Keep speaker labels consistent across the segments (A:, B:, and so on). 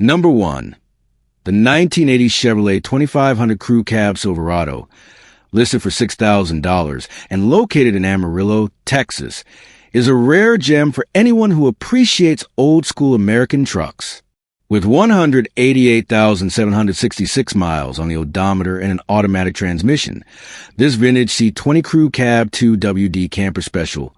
A: Number 1. The 1980 Chevrolet 2500 Crew Cab Silverado, listed for $6,000 and located in Amarillo, Texas, is a rare gem for anyone who appreciates old-school American trucks. With 188,766 miles on the odometer and an automatic transmission, this vintage C20 Crew Cab 2WD Camper Special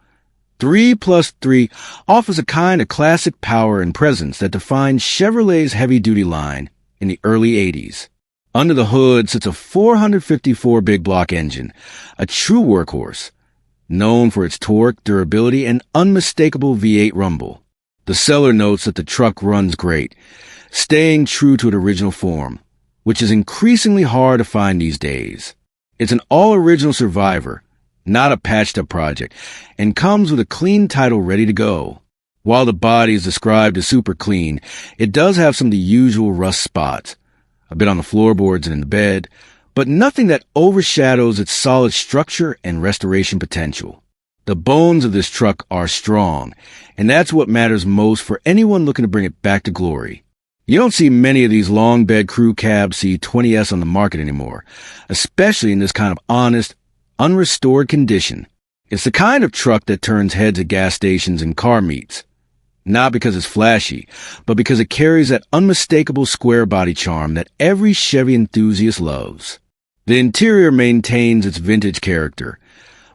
A: 3+3 offers a kind of classic power and presence that defined Chevrolet's heavy-duty line in the early 80s. Under the hood sits a 454 big block engine, a true workhorse, known for its torque, durability, and unmistakable V8 rumble. The seller notes that the truck runs great, staying true to its original form, which is increasingly hard to find these days. It's an all-original survivor, not a patched-up project, and comes with a clean title ready to go. While the body is described as super clean, it does have some of the usual rust spots, a bit on the floorboards and in the bed, but nothing that overshadows its solid structure and restoration potential. The bones of this truck are strong, and that's what matters most for anyone looking to bring it back to glory. You don't see many of these long bed Crew Cab C20s on the market anymore, especially in this kind of honest, unrestored condition. It's the kind of truck that turns heads at gas stations and car meets. Not because it's flashy, but because it carries that unmistakable square body charm that every Chevy enthusiast loves. The interior maintains its vintage character,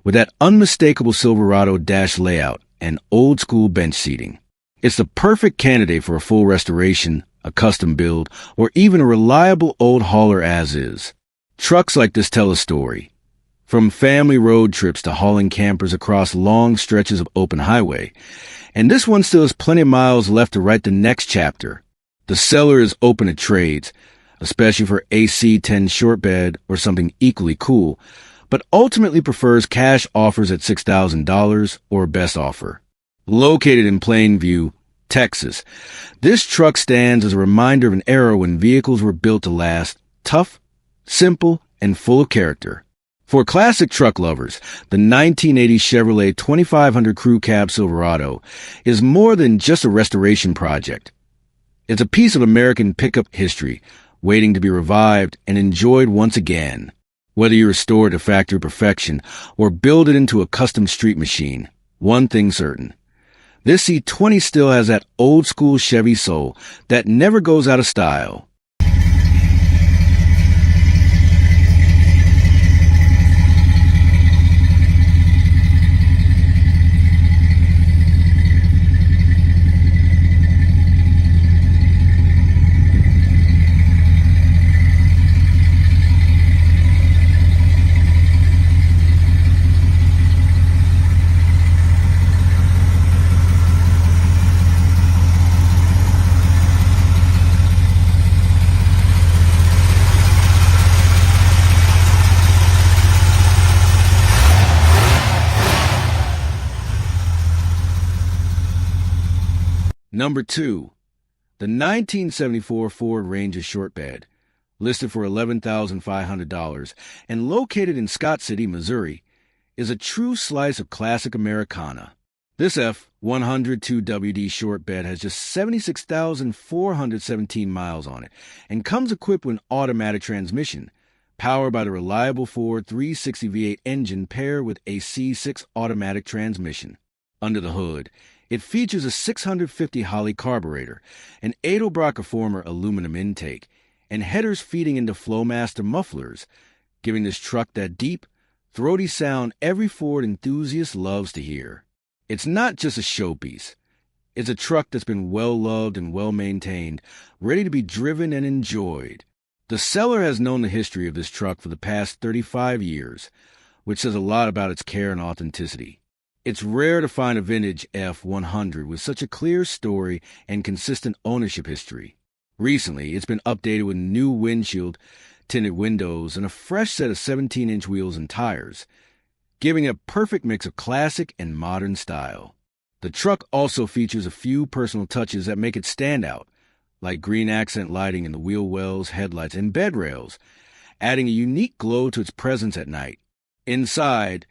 A: with that unmistakable Silverado dash layout and old-school bench seating. It's the perfect candidate for a full restoration, a custom build, or even a reliable old hauler as is. Trucks like this tell a story. From family road trips to hauling campers across long stretches of open highway. And this one still has plenty of miles left to write the next chapter. The seller is open to trades, especially for AC-10 shortbed or something equally cool, but ultimately prefers cash offers at $6,000 or best offer. Located in Plainview, Texas, this truck stands as a reminder of an era when vehicles were built to last, tough, simple, and full of character. For classic truck lovers, the 1980 Chevrolet 2500 Crew Cab Silverado is more than just a restoration project. It's a piece of American pickup history waiting to be revived and enjoyed once again. Whether you restore it to factory perfection or build it into a custom street machine, one thing's certain. This C20 still has that old-school Chevy soul that never goes out of style. Number 2. The 1974 Ford Ranger shortbed, listed for $11,500 and located in Scott City, Missouri, is a true slice of classic Americana. This F100 2WD shortbed has just 76,417 miles on it and comes equipped with an automatic transmission, powered by the reliable Ford 360 V8 engine paired with a C6 automatic transmission. Under the hood, it features a 650 Holley carburetor, an Edelbrock former aluminum intake, and headers feeding into Flowmaster mufflers, giving this truck that deep, throaty sound every Ford enthusiast loves to hear. It's not just a showpiece. It's a truck that's been well-loved and well-maintained, ready to be driven and enjoyed. The seller has known the history of this truck for the past 35 years, which says a lot about its care and authenticity. It's rare to find a vintage F100 with such a clear story and consistent ownership history. Recently, it's been updated with new windshield, tinted windows, and a fresh set of 17-inch wheels and tires, giving it a perfect mix of classic and modern style. The truck also features a few personal touches that make it stand out, like green accent lighting in the wheel wells, headlights, and bed rails, adding a unique glow to its presence at night. Inside,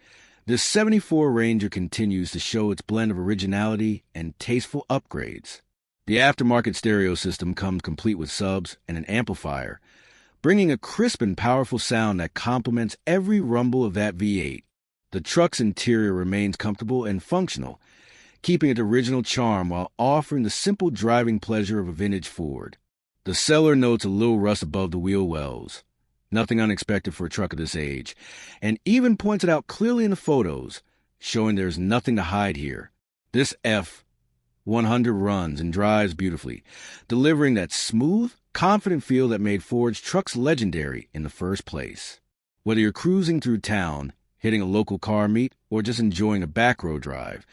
A: this 74 Ranger continues to show its blend of originality and tasteful upgrades. The aftermarket stereo system comes complete with subs and an amplifier, bringing a crisp and powerful sound that complements every rumble of that V8. The truck's interior remains comfortable and functional, keeping its original charm while offering the simple driving pleasure of a vintage Ford. The seller notes a little rust above the wheel wells, nothing unexpected for a truck of this age, and even points it out clearly in the photos, showing there's nothing to hide here. This F100 runs and drives beautifully, delivering that smooth, confident feel that made Ford's trucks legendary in the first place. Whether you're cruising through town, hitting a local car meet, or just enjoying a back road drive,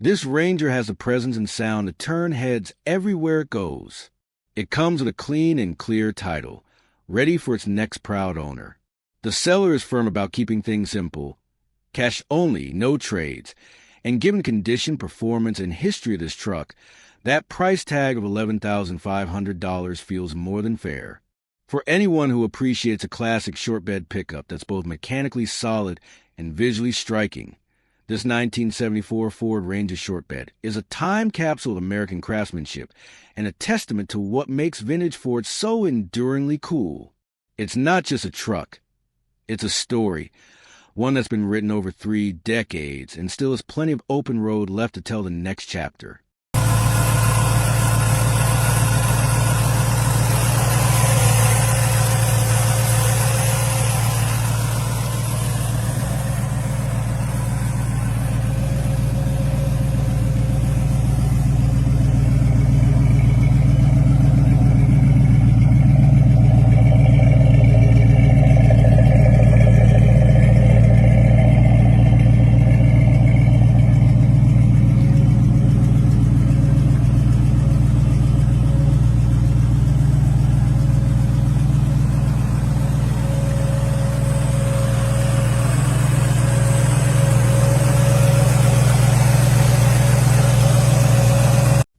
A: this Ranger has the presence and sound to turn heads everywhere it goes. It comes with a clean and clear title, ready for its next proud owner. The seller is firm about keeping things simple, cash only, no trades, and given condition, performance, and history of this truck, that price tag of $11,500 feels more than fair. For anyone who appreciates a classic short-bed pickup that's both mechanically solid and visually striking, this 1974 Ford Ranger short-bed is a time capsule of American craftsmanship and a testament to what makes vintage Ford so enduringly cool. It's not just a truck. It's a story, one that's been written over 3 decades and still has plenty of open road left to tell the next chapter.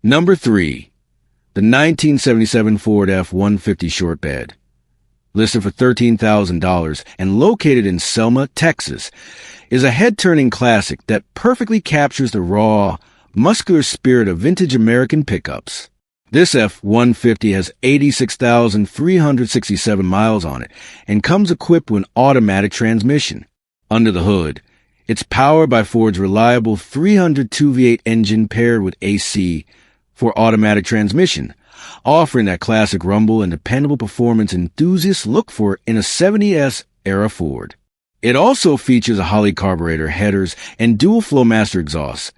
A: Number 3. The 1977 Ford F-150 short bed. Listed for $13,000 and located in Selma, Texas, is a head-turning classic that perfectly captures the raw, muscular spirit of vintage American pickups. This F-150 has 86,367 miles on it and comes equipped with an automatic transmission. Under the hood, it's powered by Ford's reliable 302 V8 engine paired with AC for automatic transmission, offering that classic rumble and dependable performance enthusiasts look for in a 70s-era Ford. It also features a Holley carburetor, headers, and dual Flowmaster exhaust,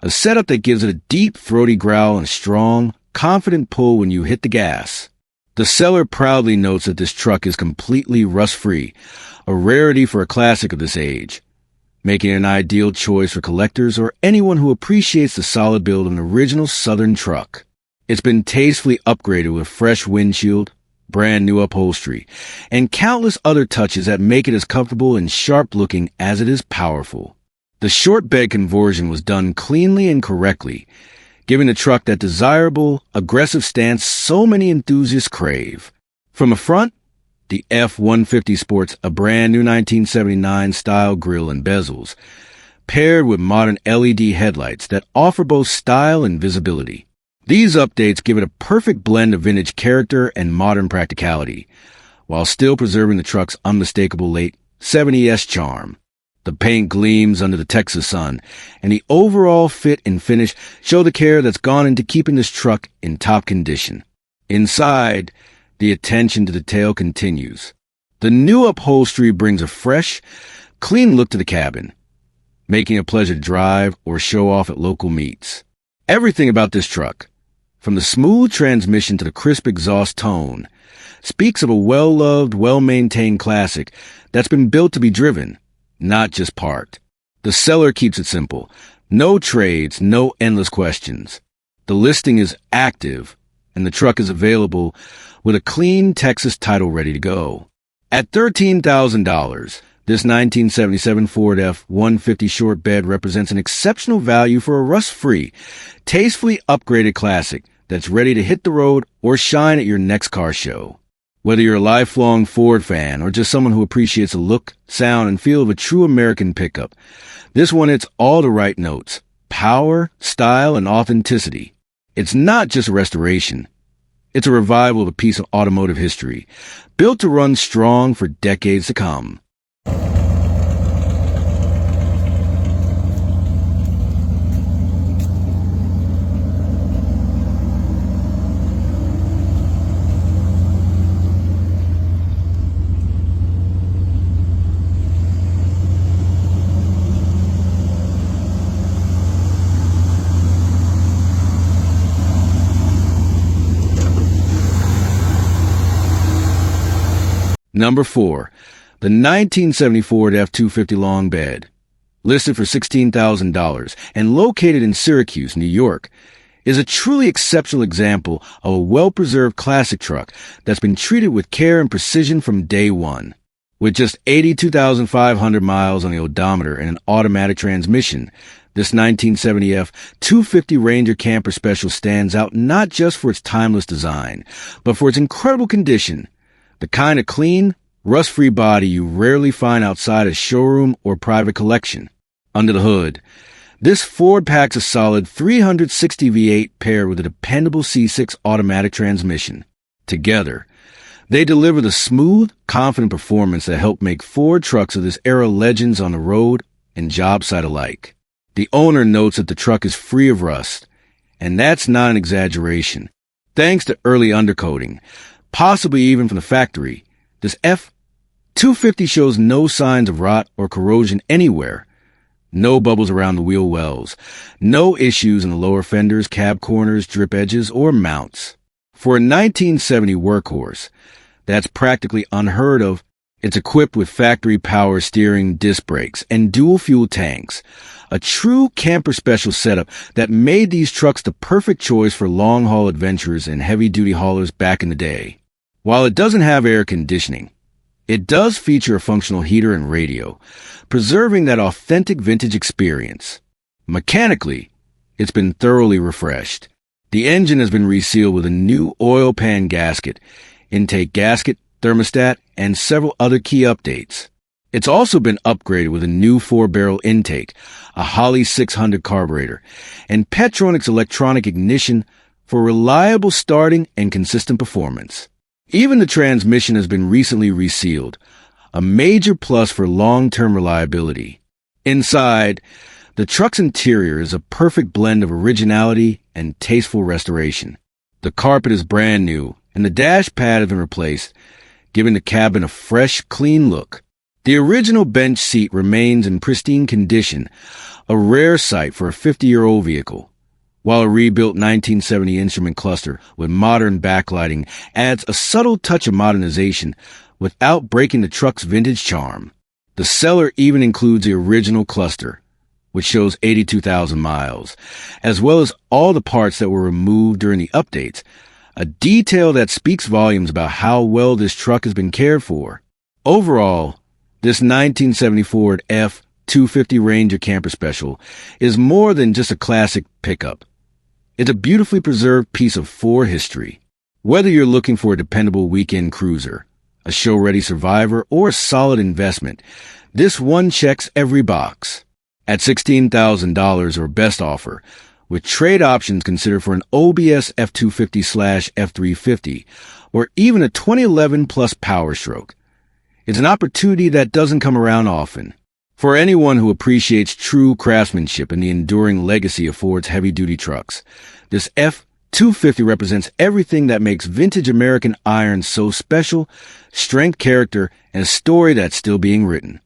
A: a setup that gives it a deep, throaty growl and a strong, confident pull when you hit the gas. The seller proudly notes that this truck is completely rust-free, a rarity for a classic of this age, making it an ideal choice for collectors or anyone who appreciates the solid build of an original Southern truck. It's been tastefully upgraded with fresh windshield, brand new upholstery, and countless other touches that make it as comfortable and sharp-looking as it is powerful. The short bed conversion was done cleanly and correctly, giving the truck that desirable, aggressive stance so many enthusiasts crave. From the front, the F-150 sports a brand new 1979 style grille and bezels, paired with modern LED headlights that offer both style and visibility. These updates give it a perfect blend of vintage character and modern practicality, while still preserving the truck's unmistakable late 70s charm. The paint gleams under the Texas sun, and the overall fit and finish show the care that's gone into keeping this truck in top condition. Inside, the attention to detail continues. The new upholstery brings a fresh, clean look to the cabin, making it a pleasure to drive or show off at local meets. Everything about this truck, from the smooth transmission to the crisp exhaust tone, speaks of a well-loved, well-maintained classic that's been built to be driven, not just parked. The seller keeps it simple. No trades, no endless questions. The listing is active, and the truck is available with a clean Texas title ready to go. At $13,000, this 1977 Ford F-150 short bed represents an exceptional value for a rust-free, tastefully upgraded classic that's ready to hit the road or shine at your next car show. Whether you're a lifelong Ford fan or just someone who appreciates the look, sound, and feel of a true American pickup, this one hits all the right notes: power, style, and authenticity. It's not just a restoration. It's a revival of a piece of automotive history, built to run strong for decades to come. Number 4. The 1970 Ford F-250 long bed, listed for $16,000 and located in Syracuse, New York, is a truly exceptional example of a well-preserved classic truck that's been treated with care and precision from day one. With just 82,500 miles on the odometer and an automatic transmission, this 1970 F-250 Ranger Camper Special stands out not just for its timeless design, but for its incredible condition. The kind of clean, rust-free body you rarely find outside a showroom or private collection. Under the hood, this Ford packs a solid 360 V8 paired with a dependable C6 automatic transmission. Together, they deliver the smooth, confident performance that helped make Ford trucks of this era legends on the road and job site alike. The owner notes that the truck is free of rust, and that's not an exaggeration. Thanks to early undercoating, possibly even from the factory, this F-250 shows no signs of rot or corrosion anywhere. No bubbles around the wheel wells. No issues in the lower fenders, cab corners, drip edges, or mounts. For a 1970 workhorse, that's practically unheard of. It's equipped with factory power steering, disc brakes, and dual fuel tanks. A true camper special setup that made these trucks the perfect choice for long-haul adventurers and heavy-duty haulers back in the day. While it doesn't have air conditioning, it does feature a functional heater and radio, preserving that authentic vintage experience. Mechanically, it's been thoroughly refreshed. The engine has been resealed with a new oil pan gasket, intake gasket, thermostat, and several other key updates. It's also been upgraded with a new 4-barrel intake, a Holley 600 carburetor, and Petronix electronic ignition for reliable starting and consistent performance. Even the transmission has been recently resealed, a major plus for long-term reliability. Inside, the truck's interior is a perfect blend of originality and tasteful restoration. The carpet is brand new, and the dash pad has been replaced, giving the cabin a fresh, clean look. The original bench seat remains in pristine condition, a rare sight for a 50-year-old vehicle, while a rebuilt 1970 instrument cluster with modern backlighting adds a subtle touch of modernization without breaking the truck's vintage charm. The seller even includes the original cluster, which shows 82,000 miles, as well as all the parts that were removed during the updates, a detail that speaks volumes about how well this truck has been cared for. Overall, this 1970 Ford F-250 Ranger Camper Special is more than just a classic pickup. It's a beautifully preserved piece of Ford history. Whether you're looking for a dependable weekend cruiser, a show-ready survivor, or a solid investment, this one checks every box. At $16,000 or best offer, with trade options considered for an OBS F-250/F-350, or even a 2011 Plus Power Stroke. It's an opportunity that doesn't come around often. For anyone who appreciates true craftsmanship and the enduring legacy of Ford's heavy-duty trucks, this F-250 represents everything that makes vintage American iron so special: strength, character, and a story that's still being written.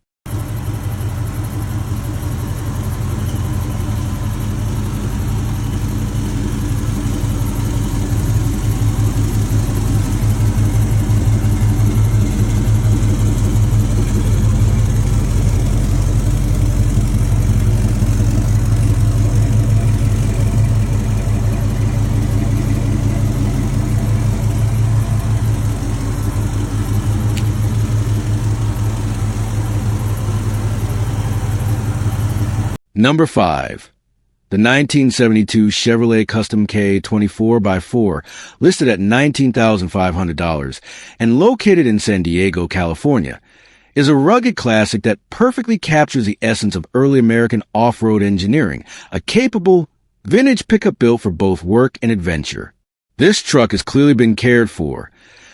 A: Number 5. The 1972 Chevrolet Custom K20 4x4, listed at $19,500 and located in San Diego, California, is a rugged classic that perfectly captures the essence of early American off-road engineering, a capable, Vintage pickup built for both work and adventure. This truck has clearly been cared for,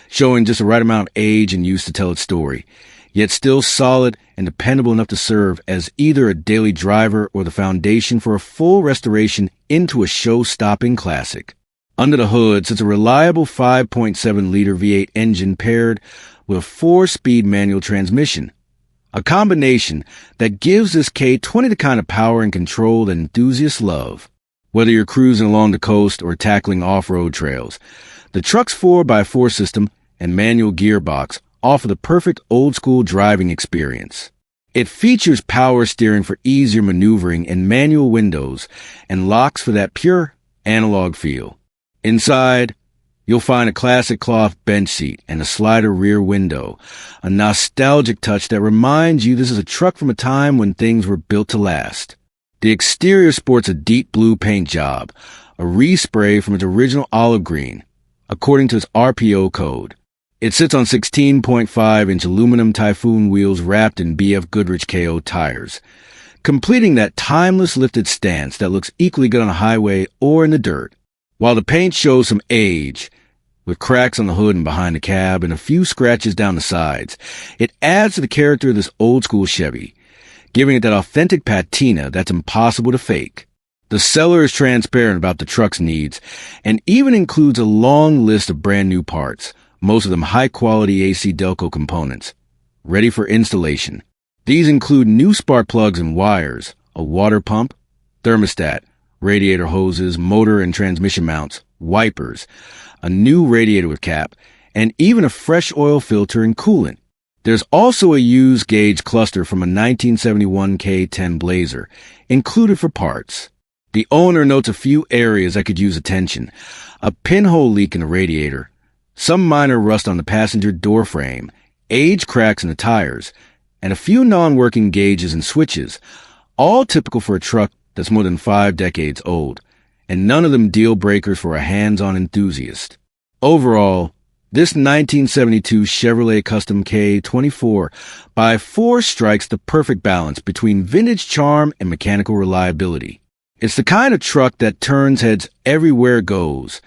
A: showing just the right amount of age and use to tell its story, yet still solid and dependable enough to serve as either a daily driver or the foundation for a full restoration into a show-stopping classic. Under the hood sits a reliable 5.7-liter V8 engine paired with a 4-speed manual transmission, a combination that gives this K20 the kind of power and control that enthusiasts love. Whether you're cruising along the coast or tackling off-road trails, the truck's 4x4 system and manual gearbox offer the perfect old-school driving experience. It features power steering for easier maneuvering and manual windows and locks for that pure analog feel. Inside, you'll find a classic cloth bench seat and a slider rear window, a nostalgic touch that reminds you this is a truck from a time when things were built to last. The exterior sports a deep blue paint job, a respray from its original olive green, according to its RPO code. It sits on 16.5-inch aluminum Typhoon wheels wrapped in BF Goodrich KO tires, completing that timeless lifted stance that looks equally good on a highway or in the dirt. While the paint shows some age, with cracks on the hood and behind the cab and a few scratches down the sides, it adds to the character of this old-school Chevy, giving it that authentic patina that's impossible to fake. The seller is transparent about the truck's needs and even includes a long list of brand new parts, most of them high-quality AC Delco components, ready for installation. These include new spark plugs and wires, a water pump, thermostat, radiator hoses, motor and transmission mounts, wipers, a new radiator with cap, and even a fresh oil filter and coolant. There's also a used gauge cluster from a 1971 K10 Blazer, included for parts. The owner notes a few areas that could use attention: a pinhole leak in the radiator, some minor rust on the passenger door frame, age cracks in the tires, and a few non-working gauges and switches, all typical for a truck that's more than 5 decades old, and none of them deal breakers for a hands-on enthusiast. Overall, this 1972 Chevrolet Custom K20 by 4 strikes the perfect balance between vintage charm and mechanical reliability. It's the kind of truck that turns heads everywhere it goes,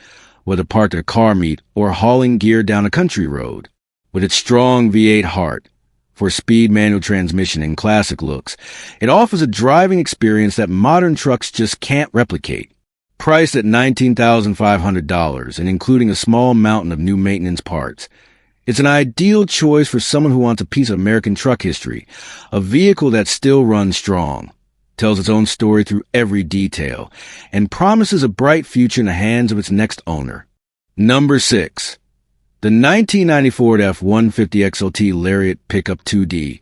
A: whether parked at a car meet or hauling gear down a country road. With its strong V8 heart, for speed manual transmission and classic looks, it offers a driving experience that modern trucks just can't replicate. Priced at $19,500 and including a small mountain of new maintenance parts, it's an ideal choice for someone who wants a piece of American truck history, a vehicle that still runs strong, tells its own story through every detail, and promises a bright future in the hands of its next owner. Number 6. The 1994 F-150 XLT Lariat Pickup 2D,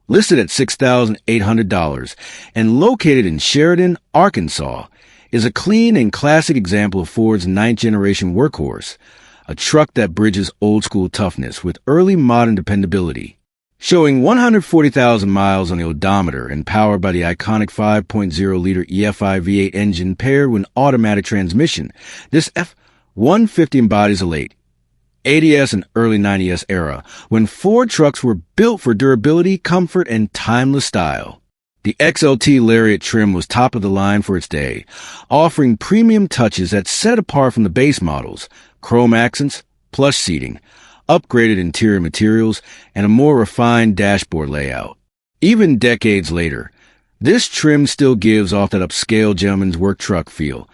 A: listed at $6,800 and located in Sheridan, Arkansas, is a clean and classic example of Ford's 9th-generation workhorse, a truck that bridges old-school toughness with early modern dependability. Showing 140,000 miles on the odometer and powered by the iconic 5.0-liter EFI V8 engine paired with an automatic transmission, this F-150 embodies a late 80s and early 90s era when Ford trucks were built for durability, comfort, and timeless style. The XLT Lariat trim was top of the line for its day, offering premium touches that set it apart from the base models: chrome accents, plush seating, upgraded interior materials, and a more refined dashboard layout. Even decades later, this trim still gives off that upscale gentleman's work truck feel,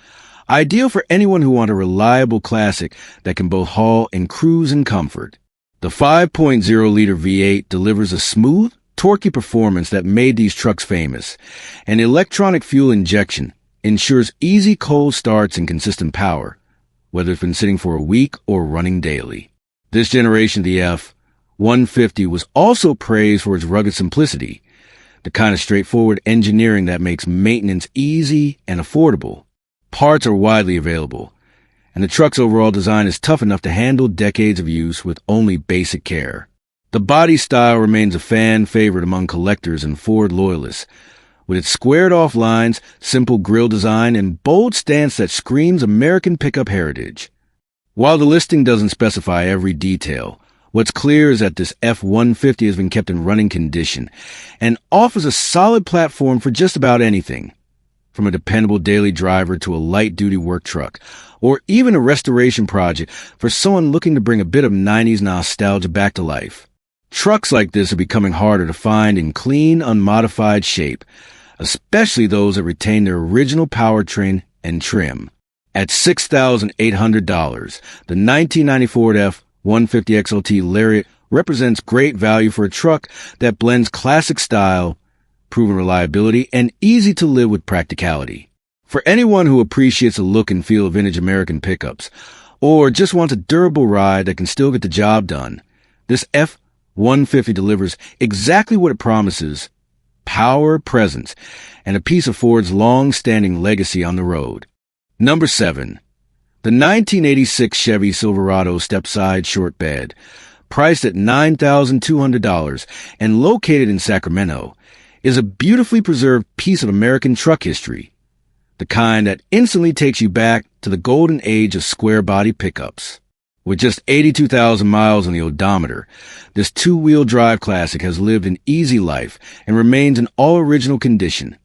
A: ideal for anyone who wants a reliable classic that can both haul and cruise in comfort. The 5.0-liter V8 delivers a smooth, torquey performance that made these trucks famous, and electronic fuel injection ensures easy cold starts and consistent power, whether it's been sitting for a week or running daily. This generation of the F-150 was also praised for its rugged simplicity, the kind of straightforward engineering that makes maintenance easy and affordable. Parts are widely available, and the truck's overall design is tough enough to handle decades of use with only basic care. The body style remains a fan favorite among collectors and Ford loyalists, with its squared-off lines, simple grille design, and bold stance that screams American pickup heritage. While the listing doesn't specify every detail, what's clear is that this F-150 has been kept in running condition and offers a solid platform for just about anything. From a dependable daily driver to a light-duty work truck, or even a restoration project for someone looking to bring a bit of 90s nostalgia back to life. Trucks like this are becoming harder to find in clean, unmodified shape, especially those that retain their original powertrain and trim. At $6,800, the 1994 F-150 XLT Lariat represents great value for a truck that blends classic style, proven reliability, and easy to live with practicality. For anyone who appreciates the look and feel of vintage American pickups, or just wants a durable ride that can still get the job done, this F-150 delivers exactly what it promises: power, presence, and a piece of Ford's long-standing legacy on the road. Number 7. The 1986 Chevy Silverado step-side short bed, priced at $9,200 and located in Sacramento, is a beautifully preserved piece of American truck history, the kind that instantly takes you back to the golden age of square-body pickups. With just 82,000 miles on the odometer, this two-wheel drive classic has lived an easy life and remains in all-original condition.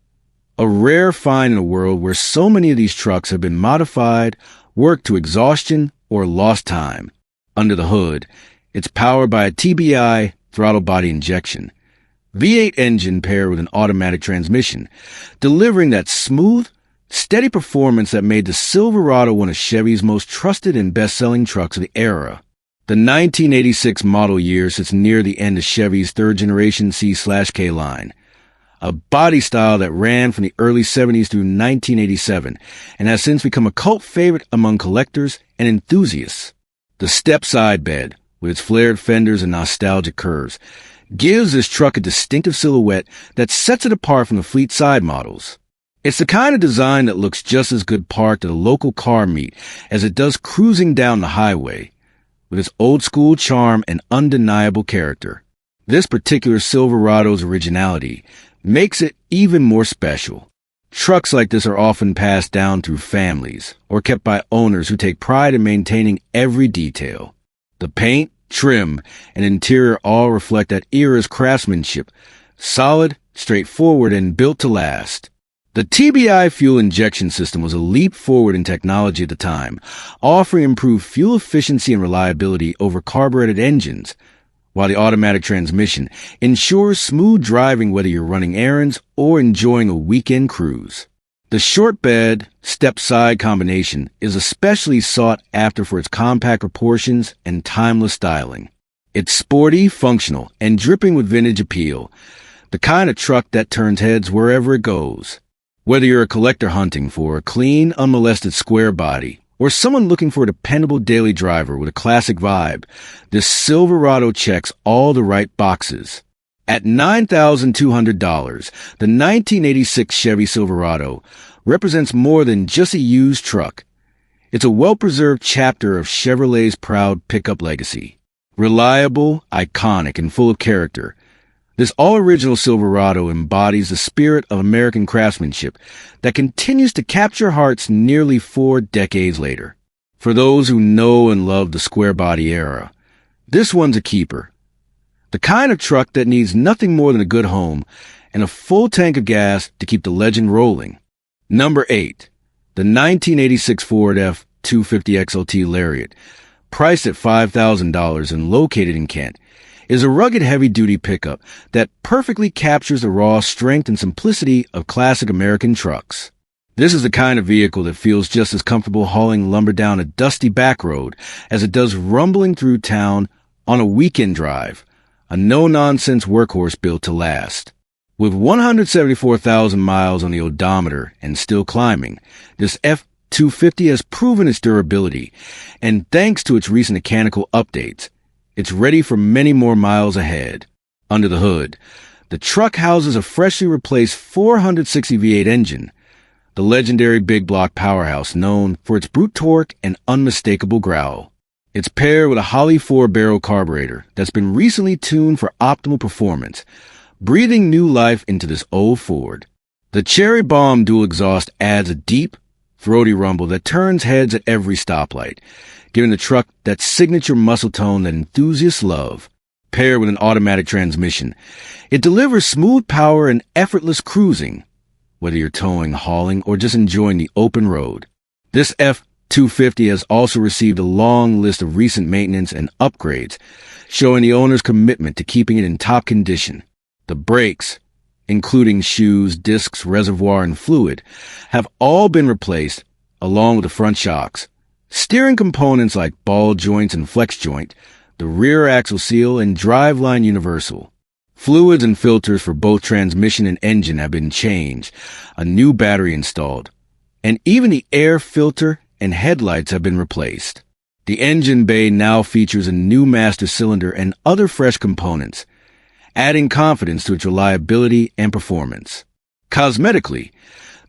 A: A rare find in a world where so many of these trucks have been modified, worked to exhaustion, or lost time. Under the hood, it's powered by a TBI throttle body injection V8 engine paired with an automatic transmission, delivering that smooth, steady performance that made the Silverado one of Chevy's most trusted and best-selling trucks of the era. The 1986 model year sits near the end of Chevy's third-generation C/K line, a body style that ran from the early 70s through 1987 and has since become a cult favorite among collectors and enthusiasts. The step-side bed, with its flared fenders and nostalgic curves, gives this truck a distinctive silhouette that sets it apart from the fleet side models. It's the kind of design that looks just as good parked at a local car meet as it does cruising down the highway, with its old-school charm and undeniable character. This particular Silverado's originality makes it even more special. Trucks like this are often passed down through families or kept by owners who take pride in maintaining every detail. The paint, trim, and interior all reflect that era's craftsmanship, solid, straightforward, and built to last. The TBI fuel injection system was a leap forward in technology at the time, offering improved fuel efficiency and reliability over carbureted engines, while the automatic transmission ensures smooth driving whether you're running errands or enjoying a weekend cruise. The short bed, step-side combination is especially sought after for its compact proportions and timeless styling. It's sporty, functional, and dripping with vintage appeal, the kind of truck that turns heads wherever it goes. Whether you're a collector hunting for a clean, unmolested square body, or someone looking for a dependable daily driver with a classic vibe, this Silverado checks all the right boxes. At $9,200, the 1986 Chevy Silverado represents more than just a used truck. It's a well-preserved chapter of Chevrolet's proud pickup legacy. Reliable, iconic, and full of character, this all-original Silverado embodies the spirit of American craftsmanship that continues to capture hearts nearly 4 decades later. For those who know and love the square-body era, this one's a keeper. The kind of truck that needs nothing more than a good home and a full tank of gas to keep the legend rolling. Number 8. The 1986 Ford F-250 XLT Lariat, priced at $5,000 and located in Kent, is a rugged heavy-duty pickup that perfectly captures the raw strength and simplicity of classic American trucks. This is the kind of vehicle that feels just as comfortable hauling lumber down a dusty back road as it does rumbling through town on a weekend drive, a no-nonsense workhorse built to last. With 174,000 miles on the odometer and still climbing, this F-250 has proven its durability, and thanks to its recent mechanical updates, it's ready for many more miles ahead. Under the hood, the truck houses a freshly replaced 460 V8 engine, the legendary big block powerhouse known for its brute torque and unmistakable growl. It's paired with a Holly 4-barrel carburetor that's been recently tuned for optimal performance, breathing new life into this old Ford. The Cherry Bomb dual exhaust adds a deep, throaty rumble that turns heads at every stoplight, giving the truck that signature muscle tone that enthusiasts love. Paired with an automatic transmission, it delivers smooth power and effortless cruising. whether you're towing, hauling, or just enjoying the open road. This F-250 has also received a long list of recent maintenance and upgrades, showing the owner's commitment to keeping it in top condition. The brakes, including shoes, discs, reservoir, and fluid, have all been replaced, along with the front shocks. Steering components like ball joints and flex joint, the rear axle seal, and driveline universal. Fluids and filters for both transmission and engine have been changed, a new battery installed, and even the air filter and headlights have been replaced. The engine bay now features a new master cylinder and other fresh components, adding confidence to its reliability and performance. Cosmetically,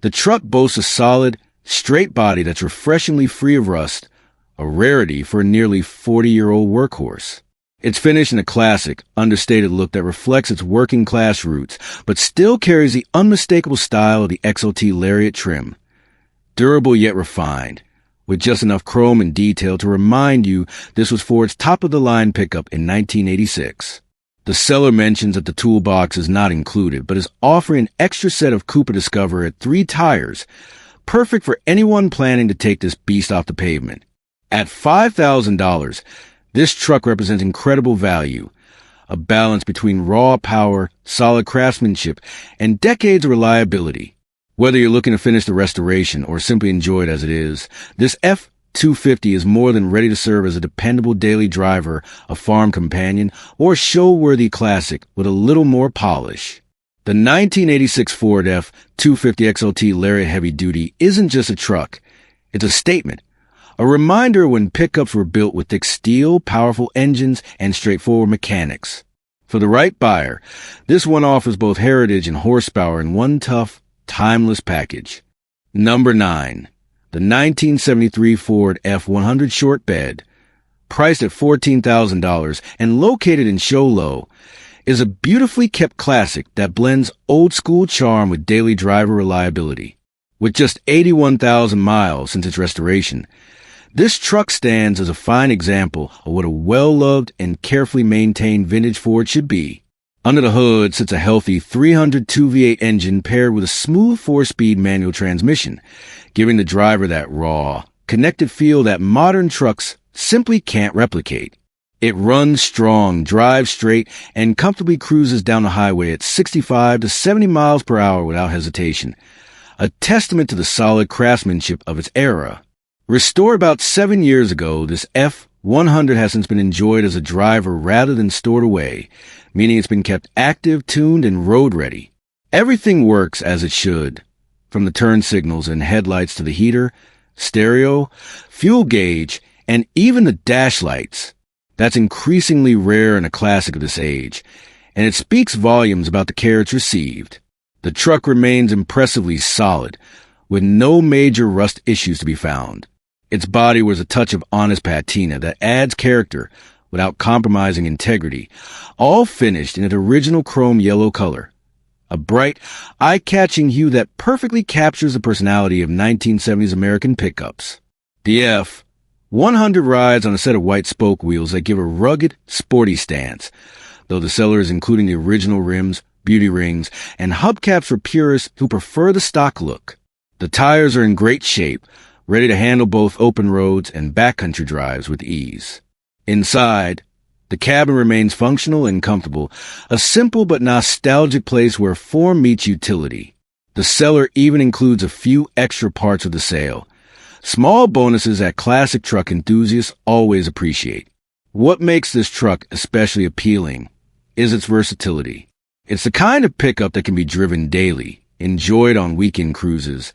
A: the truck boasts a solid, straight body that's refreshingly free of rust, a rarity for a nearly 40-year-old workhorse. It's finished in a classic, understated look that reflects its working-class roots, but still carries the unmistakable style of the XLT Lariat trim. Durable yet refined, with just enough chrome and detail to remind you this was Ford's top-of-the-line pickup in 1986. The seller mentions that the toolbox is not included, but is offering an extra set of Cooper Discover at 3 tires, perfect for anyone planning to take this beast off the pavement. At $5,000, this truck represents incredible value, a balance between raw power, solid craftsmanship, and decades of reliability. Whether you're looking to finish the restoration or simply enjoy it as it is, this F-250 is more than ready to serve as a dependable daily driver, a farm companion, or a show-worthy classic with a little more polish. The 1986 Ford F-250 XLT Lariat Heavy Duty isn't just a truck. It's a statement, a reminder when pickups were built with thick steel, powerful engines, and straightforward mechanics. For the right buyer, this one offers both heritage and horsepower in one tough, timeless package. Number 9. The 1973 Ford F-100 Shortbed, priced at $14,000 and located in Show Low, is a beautifully kept classic that blends old-school charm with daily driver reliability. With just 81,000 miles since its restoration, this truck stands as a fine example of what a well-loved and carefully maintained vintage Ford should be. Under the hood sits a healthy 302 V8 engine paired with a smooth 4-speed manual transmission, giving the driver that raw, connected feel that modern trucks simply can't replicate. It runs strong, drives straight, and comfortably cruises down the highway at 65 to 70 miles per hour without hesitation, a testament to the solid craftsmanship of its era. Restored about 7 years ago, this F-100 has since been enjoyed as a driver rather than stored away, meaning it's been kept active, tuned, and road-ready. Everything works as it should, from the turn signals and headlights to the heater, stereo, fuel gauge, and even the dash lights. That's increasingly rare in a classic of this age, and it speaks volumes about the care it's received. The truck remains impressively solid, with no major rust issues to be found. Its body wears a touch of honest patina that adds character without compromising integrity, all finished in its original chrome yellow color, a bright, eye-catching hue that perfectly captures the personality of 1970s American pickups. The F-100 rides on a set of white spoke wheels that give a rugged, sporty stance, though the seller is including the original rims, beauty rings, and hubcaps for purists who prefer the stock look. The tires are in great shape, ready to handle both open roads and backcountry drives with ease. Inside, the cabin remains functional and comfortable, a simple but nostalgic place where form meets utility. The seller even includes a few extra parts of the sale, small bonuses that classic truck enthusiasts always appreciate. What makes this truck especially appealing is its versatility. It's the kind of pickup that can be driven daily, enjoyed on weekend cruises,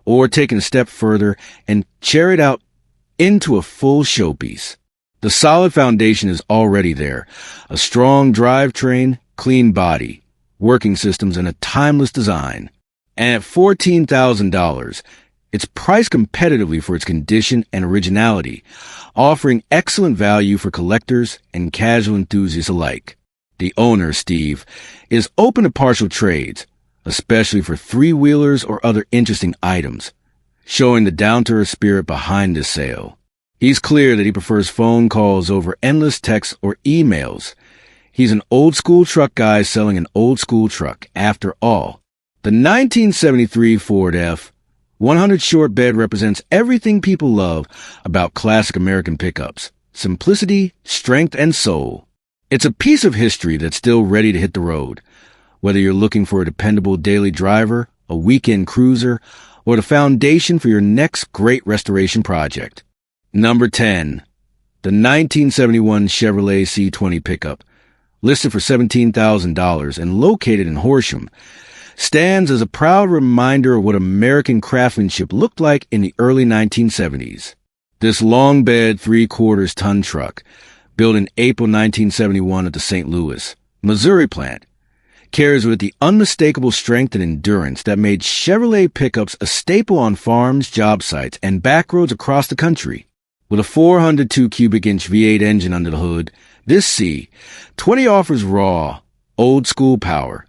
A: or taken a step further and carried out into a full showpiece. The solid foundation is already there, a strong drivetrain, clean body, working systems, and a timeless design. And at $14,000, it's priced competitively for its condition and originality, offering excellent value for collectors and casual enthusiasts alike. The owner, Steve, is open to partial trades, especially for three-wheelers or other interesting items, showing the down-to-earth spirit behind this sale. He's clear that he prefers phone calls over endless texts or emails. He's an old-school truck guy selling an old-school truck, after all. The 1973 Ford F-100 short bed represents everything people love about classic American pickups: simplicity, strength, and soul. It's a piece of history that's still ready to hit the road. Whether you're looking for a dependable daily driver, a weekend cruiser, or the foundation for your next great restoration project. Number 10. The 1971 Chevrolet C20 pickup, listed for $17,000 and located in Horsham, stands as a proud reminder of what American craftsmanship looked like in the early 1970s. This long bed 3/4 ton truck, built in April 1971 at the St. Louis, Missouri plant, carries with the unmistakable strength and endurance that made Chevrolet pickups a staple on farms, job sites, and back roads across the country. With a 402 cubic inch V8 engine under the hood, this C20 offers raw, old-school power,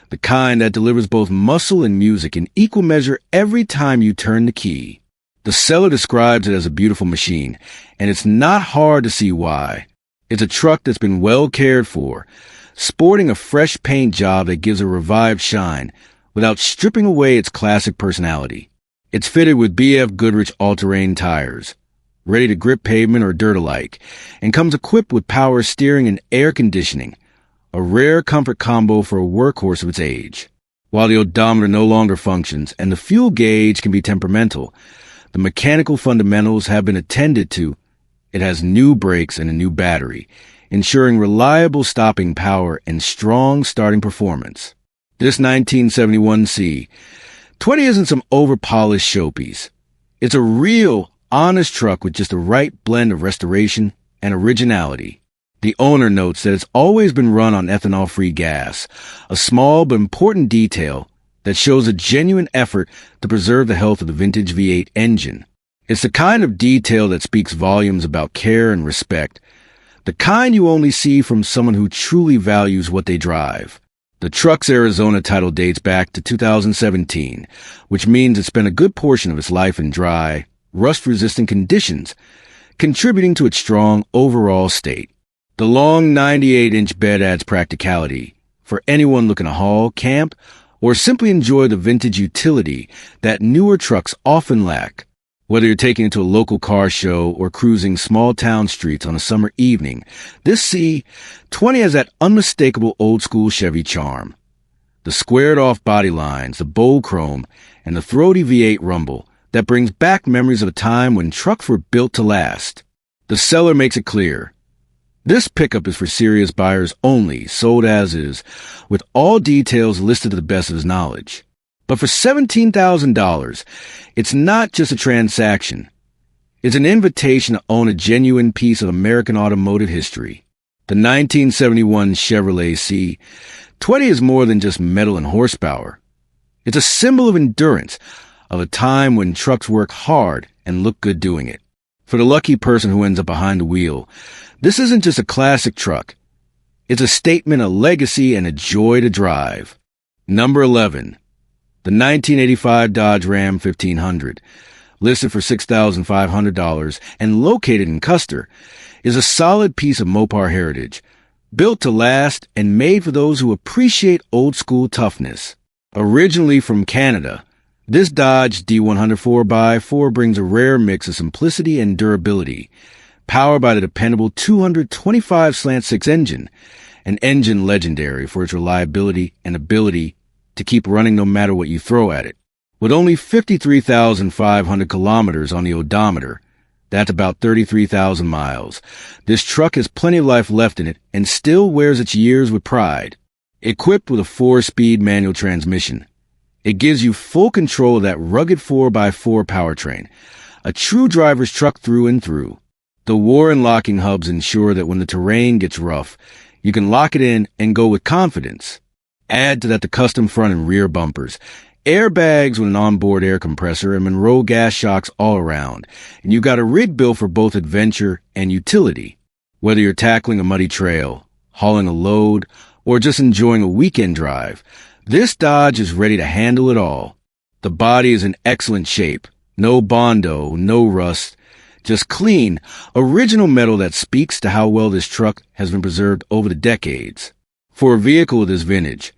A: the kind that delivers both muscle and music in equal measure every time you turn the key. The seller describes it as a beautiful machine, and it's not hard to see why. It's a truck that's been well cared for, sporting a fresh paint job that gives a revived shine without stripping away its classic personality. It's fitted with BF Goodrich all-terrain tires, ready to grip pavement or dirt alike, and comes equipped with power steering and air conditioning, a rare comfort combo for a workhorse of its age. While the odometer no longer functions and the fuel gauge can be temperamental, the mechanical fundamentals have been attended to. It has new brakes and a new battery, ensuring reliable stopping power and strong starting performance. This 1971 C20 isn't some over-polished showpiece. It's a real, honest truck with just the right blend of restoration and originality. The owner notes that it's always been run on ethanol-free gas, a small but important detail that shows a genuine effort to preserve the health of the vintage V8 engine. It's the kind of detail that speaks volumes about care and respect, the kind you only see from someone who truly values what they drive. The truck's Arizona title dates back to 2017, which means it spent a good portion of its life in dry, rust-resistant conditions, contributing to its strong overall state. The long 98-inch bed adds practicality for anyone looking to haul, camp, or simply enjoy the vintage utility that newer trucks often lack. Whether you're taking it to a local car show or cruising small-town streets on a summer evening, this C20 has that unmistakable old-school Chevy charm. The squared-off body lines, the bold chrome, and the throaty V8 rumble that brings back memories of a time when trucks were built to last. The seller makes it clear. This pickup is for serious buyers only, sold as is, with all details listed to the best of his knowledge. But for $17,000, it's not just a transaction. It's an invitation to own a genuine piece of American automotive history. The 1971 Chevrolet C20 is more than just metal and horsepower. It's a symbol of endurance, of a time when trucks work hard and look good doing it. For the lucky person who ends up behind the wheel, this isn't just a classic truck. It's a statement, a legacy, and a joy to drive. Number 11. The 1985 Dodge Ram 1500, listed for $6,500 and located in Custer, is a solid piece of Mopar heritage, built to last and made for those who appreciate old-school toughness. Originally from Canada, this Dodge D100 4x4 brings a rare mix of simplicity and durability, powered by the dependable 225/6 engine, an engine legendary for its reliability and ability to keep running no matter what you throw at it. With only 53,500 kilometers on the odometer, that's about 33,000 miles, this truck has plenty of life left in it and still wears its years with pride. Equipped with a 4-speed manual transmission, it gives you full control of that rugged 4x4 powertrain, a true driver's truck through and through. The Warren locking hubs ensure that when the terrain gets rough, you can lock it in and go with confidence. Add to that the custom front and rear bumpers, airbags with an onboard air compressor, and Monroe gas shocks all around, and you've got a rig built for both adventure and utility. Whether you're tackling a muddy trail, hauling a load, or just enjoying a weekend drive, this Dodge is ready to handle it all. The body is in excellent shape. No Bondo, no rust, just clean, original metal that speaks to how well this truck has been preserved over the decades. For a vehicle of this vintage,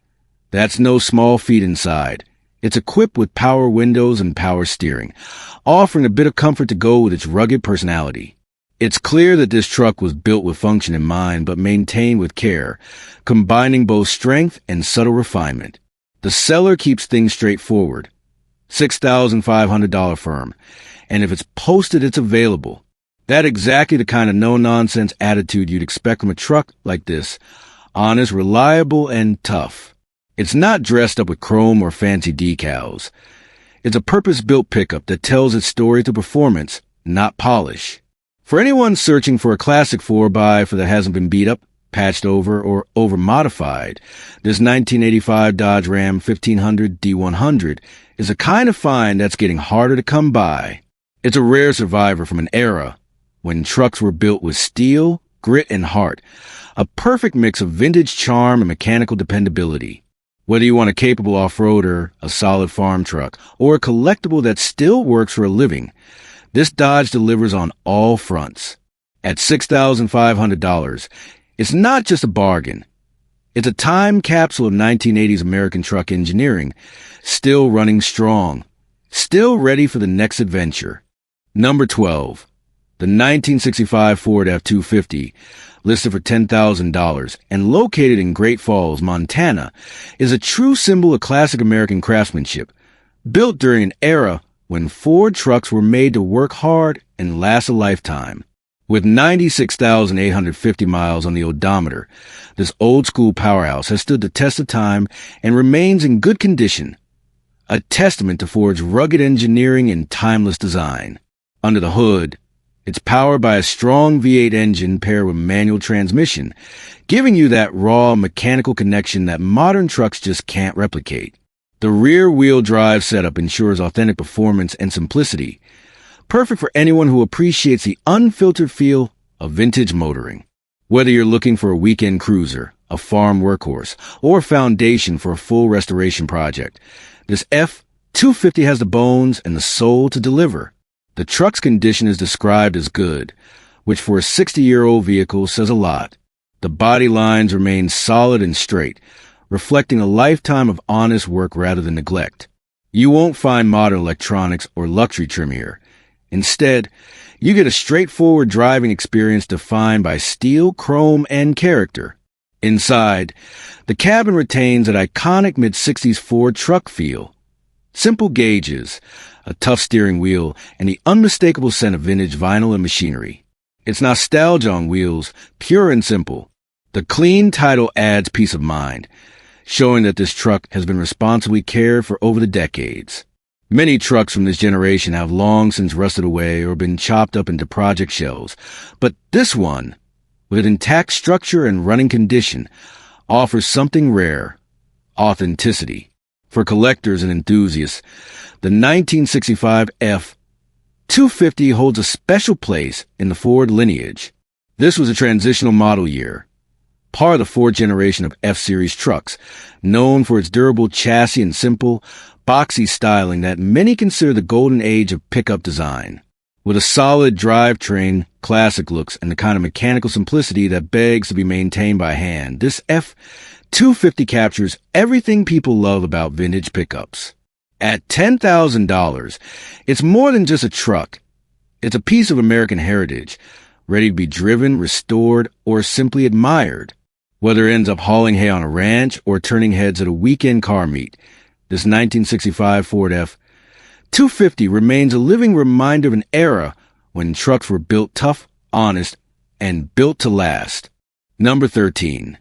A: That's no small feat inside. It's equipped with power windows and power steering, offering a bit of comfort to go with its rugged personality. It's clear that this truck was built with function in mind, but maintained with care, combining both strength and subtle refinement. The seller keeps things straightforward. $6,500 firm. And if it's posted, it's available. That's exactly the kind of no-nonsense attitude you'd expect from a truck like this. Honest, reliable, and tough. It's not dressed up with chrome or fancy decals. It's a purpose-built pickup that tells its story through performance, not polish. For anyone searching for a classic 4x that hasn't been beat up, patched over, or over-modified, this 1985 Dodge Ram 1500 D100 is a kind of find that's getting harder to come by. It's a rare survivor from an era when trucks were built with steel, grit, and heart, a perfect mix of vintage charm and mechanical dependability. Whether you want a capable off-roader, a solid farm truck, or a collectible that still works for a living, this Dodge delivers on all fronts. At $6,500, it's not just a bargain. It's a time capsule of 1980s American truck engineering, still running strong, still ready for the next adventure. Number 12. The 1965 Ford F-250, listed for $10,000 and located in Great Falls, Montana, is a true symbol of classic American craftsmanship, built during an era when Ford trucks were made to work hard and last a lifetime. With 96,850 miles on the odometer, this old-school powerhouse has stood the test of time and remains in good condition, a testament to Ford's rugged engineering and timeless design. Under the hood, it's powered by a strong V8 engine paired with manual transmission, giving you that raw mechanical connection that modern trucks just can't replicate. The rear-wheel drive setup ensures authentic performance and simplicity, perfect for anyone who appreciates the unfiltered feel of vintage motoring. Whether you're looking for a weekend cruiser, a farm workhorse, or a foundation for a full restoration project, this F-250 has the bones and the soul to deliver. The truck's condition is described as good, which for a 60-year-old vehicle says a lot. The body lines remain solid and straight, reflecting a lifetime of honest work rather than neglect. You won't find modern electronics or luxury trim here. Instead, you get a straightforward driving experience defined by steel, chrome, and character. Inside, the cabin retains that iconic mid-60s Ford truck feel. Simple gauges, a tough steering wheel, and the unmistakable scent of vintage vinyl and machinery. It's nostalgia on wheels, pure and simple. The clean title adds peace of mind, showing that this truck has been responsibly cared for over the decades. Many trucks from this generation have long since rusted away or been chopped up into project shells, but this one, with an intact structure and running condition, offers something rare: authenticity. For collectors and enthusiasts, the 1965 F-250 holds a special place in the Ford lineage. This was a transitional model year, part of the fourth generation of F-Series trucks, known for its durable chassis and simple, boxy styling that many consider the golden age of pickup design. With a solid drivetrain, classic looks, and the kind of mechanical simplicity that begs to be maintained by hand, this F-250 captures everything people love about vintage pickups. At $10,000, it's more than just a truck. It's a piece of American heritage, ready to be driven, restored, or simply admired. Whether it ends up hauling hay on a ranch or turning heads at a weekend car meet, this 1965 Ford F-250 remains a living reminder of an era when trucks were built tough, honest, and built to last. Number 13.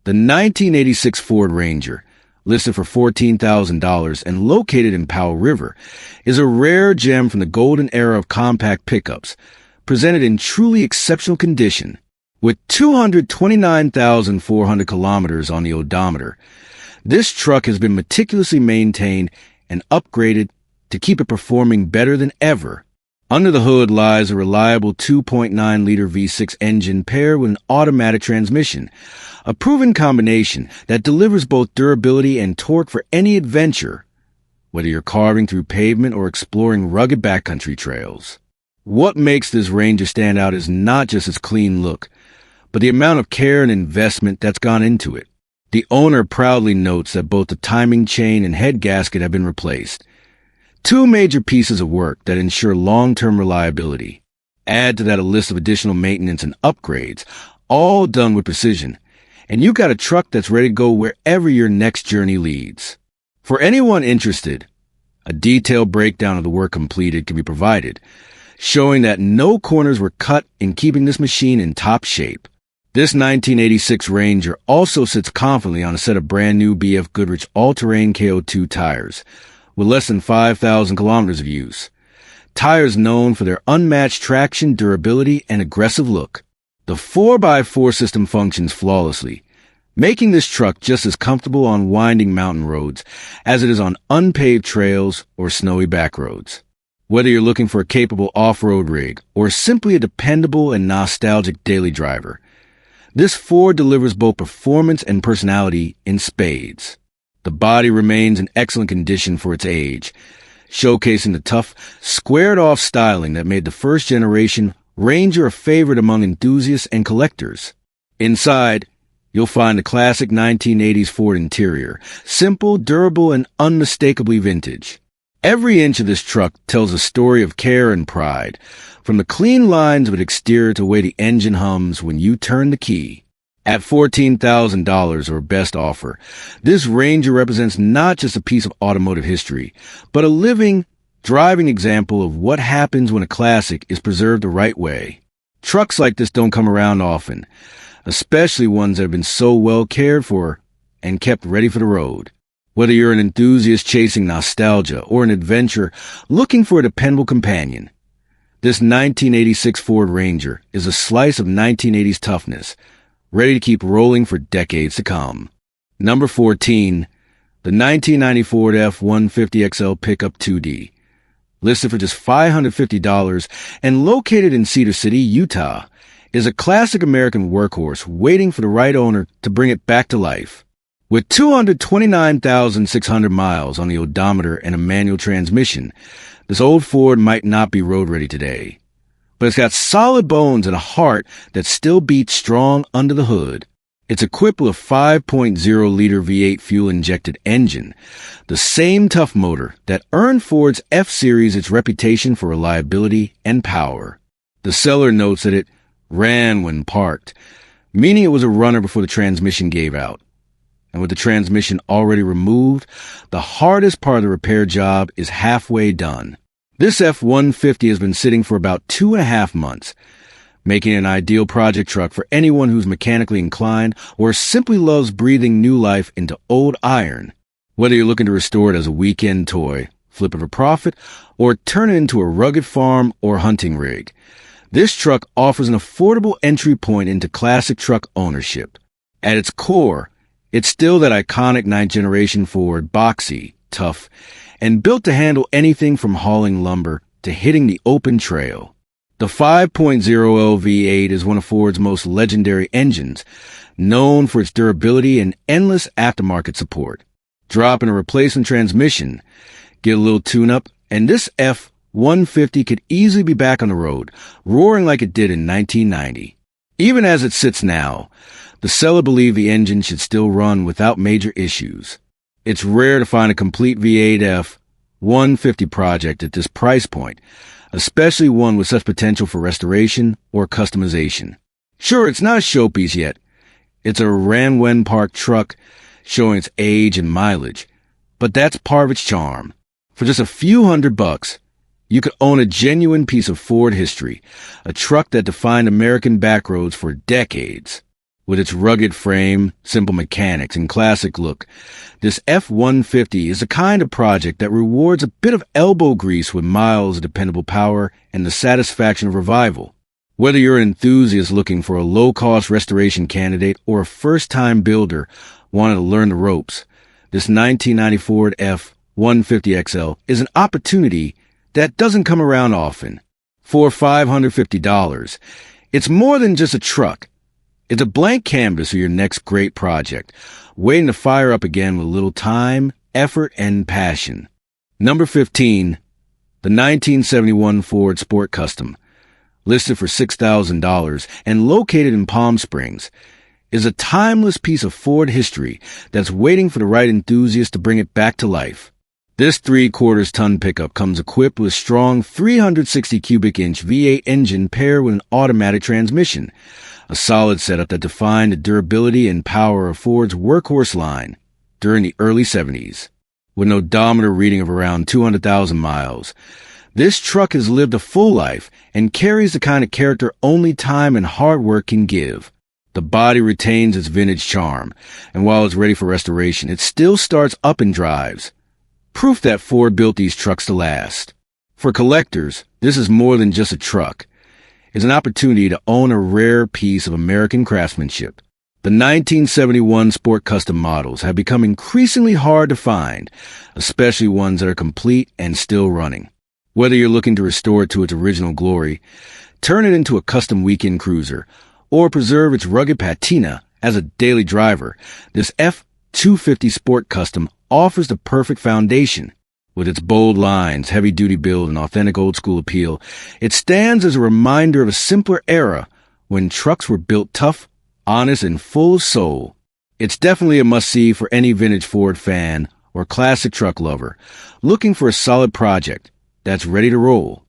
A: The 1986 Ford Ranger, listed for $14,000 and located in Powell River, is a rare gem from the golden era of compact pickups, presented in truly exceptional condition. With 229,400 kilometers on the odometer, this truck has been meticulously maintained and upgraded to keep it performing better than ever. Under the hood lies a reliable 2.9-liter V6 engine paired with an automatic transmission, a proven combination that delivers both durability and torque for any adventure, whether you're carving through pavement or exploring rugged backcountry trails. What makes this Ranger stand out is not just its clean look, but the amount of care and investment that's gone into it. The owner proudly notes that both the timing chain and head gasket have been replaced. Two major pieces of work that ensure long-term reliability. Add to that a list of additional maintenance and upgrades, all done with precision. And you've got a truck that's ready to go wherever your next journey leads. For anyone interested, a detailed breakdown of the work completed can be provided, showing that no corners were cut in keeping this machine in top shape. This 1986 Ranger also sits confidently on a set of brand new BF Goodrich all-terrain KO2 tires, with less than 5,000 kilometers of use. Tires known for their unmatched traction, durability, and aggressive look. The 4x4 system functions flawlessly, making this truck just as comfortable on winding mountain roads as it is on unpaved trails or snowy back roads. Whether you're looking for a capable off-road rig or simply a dependable and nostalgic daily driver, this Ford delivers both performance and personality in spades. The body remains in excellent condition for its age, showcasing the tough, squared-off styling that made the first-generation Ranger a favorite among enthusiasts and collectors. Inside, you'll find the classic 1980s Ford interior, simple, durable, and unmistakably vintage. Every inch of this truck tells a story of care and pride, from the clean lines of its exterior to the way the engine hums when you turn the key. At $14,000 or best offer, this Ranger represents not just a piece of automotive history, but a living, driving example of what happens when a classic is preserved the right way. Trucks like this don't come around often, especially ones that have been so well cared for and kept ready for the road. Whether you're an enthusiast chasing nostalgia or an adventurer looking for a dependable companion, this 1986 Ford Ranger is a slice of 1980s toughness, ready to keep rolling for decades to come. Number 14, the 1990 Ford F-150XL Pickup 2D. Listed for just $550 and located in Cedar City, Utah, is a classic American workhorse waiting for the right owner to bring it back to life. With 229,600 miles on the odometer and a manual transmission, this old Ford might not be road ready today. But it's got solid bones and a heart that still beats strong under the hood. It's equipped with a 5.0-liter V8 fuel-injected engine, the same tough motor that earned Ford's F-Series its reputation for reliability and power. The seller notes that it ran when parked, meaning it was a runner before the transmission gave out. And with the transmission already removed, the hardest part of the repair job is halfway done. This F-150 has been sitting for about 2.5 months, making it an ideal project truck for anyone who's mechanically inclined or simply loves breathing new life into old iron. Whether you're looking to restore it as a weekend toy, flip it for profit, or turn it into a rugged farm or hunting rig, this truck offers an affordable entry point into classic truck ownership. At its core, it's still that iconic ninth-generation Ford, boxy, tough, and built to handle anything from hauling lumber to hitting the open trail. The 5.0L V8 is one of Ford's most legendary engines, known for its durability and endless aftermarket support. Drop in a replacement transmission, get a little tune-up, and this F-150 could easily be back on the road, roaring like it did in 1990. Even as it sits now, the seller believed the engine should still run without major issues. It's rare to find a complete V8 F-150 project at this price point, especially one with such potential for restoration or customization. Sure, it's not a showpiece yet. It's a ran-when parked truck showing its age and mileage, but that's part of its charm. For just a few $100, you could own a genuine piece of Ford history, a truck that defined American backroads for decades. With its rugged frame, simple mechanics, and classic look, this F-150 is the kind of project that rewards a bit of elbow grease with miles of dependable power and the satisfaction of revival. Whether you're an enthusiast looking for a low-cost restoration candidate or a first-time builder wanting to learn the ropes, this 1990 Ford F-150XL is an opportunity that doesn't come around often. For $550, it's more than just a truck. It's a blank canvas for your next great project, waiting to fire up again with a little time, effort, and passion. Number 15, the 1971 Ford Sport Custom. Listed for $6,000 and located in Palm Springs, is a timeless piece of Ford history that's waiting for the right enthusiast to bring it back to life. This 3/4-ton pickup comes equipped with a strong 360 cubic inch V8 engine paired with an automatic transmission, a solid setup that defined the durability and power of Ford's workhorse line during the early 70s. With an odometer reading of around 200,000 miles, this truck has lived a full life and carries the kind of character only time and hard work can give. The body retains its vintage charm, and while it's ready for restoration, it still starts up and drives. Proof that Ford built these trucks to last. For collectors, this is more than just a truck. It's an opportunity to own a rare piece of American craftsmanship. The 1971 Sport Custom models have become increasingly hard to find, especially ones that are complete and still running. Whether you're looking to restore it to its original glory, turn it into a custom weekend cruiser, or preserve its rugged patina as a daily driver, this F-250 Sport Custom offers the perfect foundation. With its bold lines, heavy-duty build, and authentic old-school appeal, it stands as a reminder of a simpler era when trucks were built tough, honest, and full of soul. It's definitely a must-see for any vintage Ford fan or classic truck lover looking for a solid project that's ready to roll.